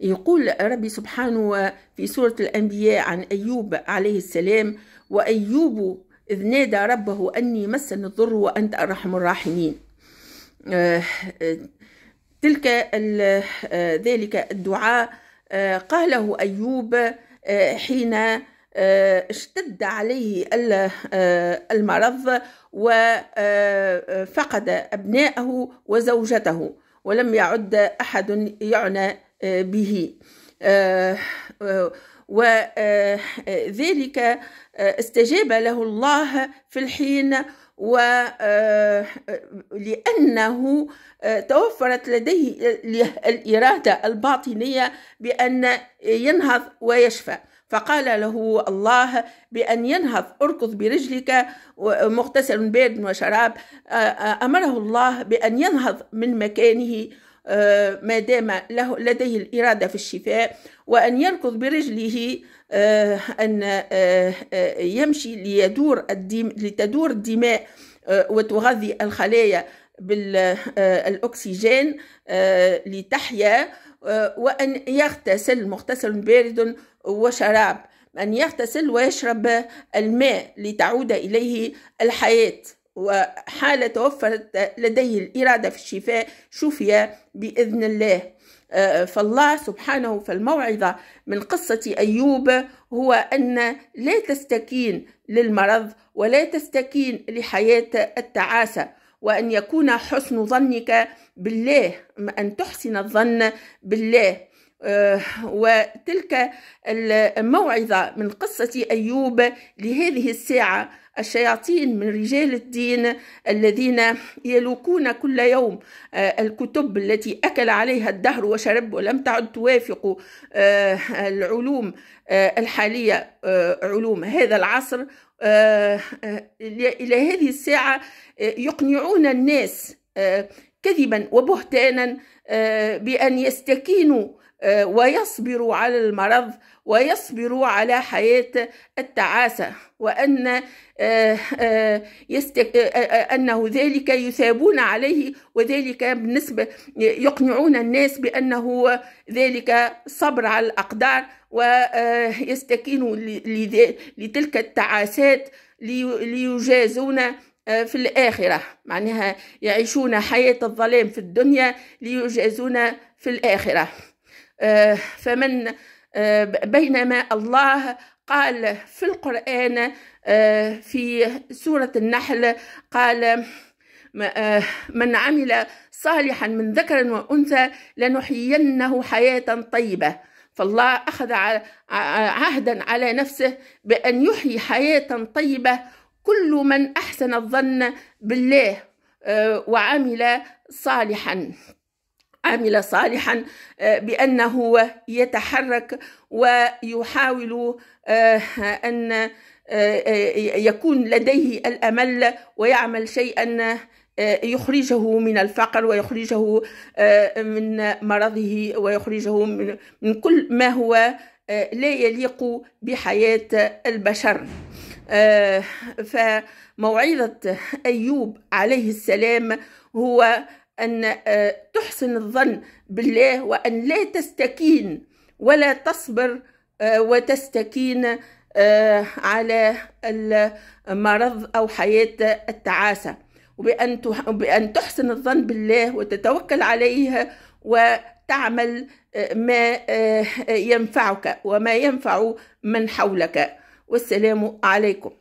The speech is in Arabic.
يقول ربي سبحانه في سورة الأنبياء عن أيوب عليه السلام: وأيوب إذ نادى ربه أني مسني الضر وأنت أرحم الراحمين. ذلك الدعاء قاله أيوب حين اشتد عليه المرض وفقد أبنائه وزوجته ولم يعد أحد يعنى به، وذلك استجاب له الله في الحين، ولأنه توفرت لديه الإرادة الباطنية بأن ينهض ويشفى، فقال له الله بأن ينهض: اركض برجلك مغتسل بارد وشراب. أمره الله بأن ينهض من مكانه ما دام لديه الإرادة في الشفاء، وأن يركض برجله، أن يمشي لتدور الدماء وتغذي الخلايا بالأكسجين لتحيا، وأن يغتسل مغتسل بارد وشراب، أن يغتسل ويشرب الماء لتعود إليه الحياة. وحال توفرت لديه الإرادة في الشفاء شفي بإذن الله. فالله سبحانه فالموعظة من قصة أيوب هو أن لا تستكين للمرض ولا تستكين لحياة التعاسة، وأن يكون حسن ظنك بالله، أن تحسن الظن بالله. وتلك الموعظة من قصة أيوب لهذه الساعة. الشياطين من رجال الدين الذين يلوكون كل يوم الكتب التي أكل عليها الدهر وشرب ولم تعد توافق العلوم الحالية، علوم هذا العصر، إلى هذه الساعة يقنعون الناس كذبا وبهتانا بأن يستكينوا ويصبروا على المرض ويصبروا على حياة التعاسة، وأن أنه ذلك يثابون عليه، وذلك بالنسبة يقنعون الناس بأنه ذلك صبر على الأقدار، ويستكينوا لتلك التعاسات ليجازون في الآخرة، معناها يعيشون حياة الظلام في الدنيا ليجازون في الآخرة. فمن بينما الله قال في القرآن في سورة النحل قال: من عمل صالحا من ذكر وأنثى لنحيينه حياة طيبة. فالله أخذ عهدا على نفسه بأن يحيي حياة طيبة كل من أحسن الظن بالله وعمل صالحا، بأنه يتحرك ويحاول أن يكون لديه الأمل ويعمل شيئا يخرجه من الفقر ويخرجه من مرضه ويخرجه من كل ما هو لا يليق بحياة البشر. فموعظة أيوب عليه السلام هو أن تحسن الظن بالله، وأن لا تستكين ولا تصبر وتستكين على المرض أو حياة التعاسة، وبأن تحسن الظن بالله وتتوكل عليه وتعمل ما ينفعك وما ينفع من حولك. والسلام عليكم.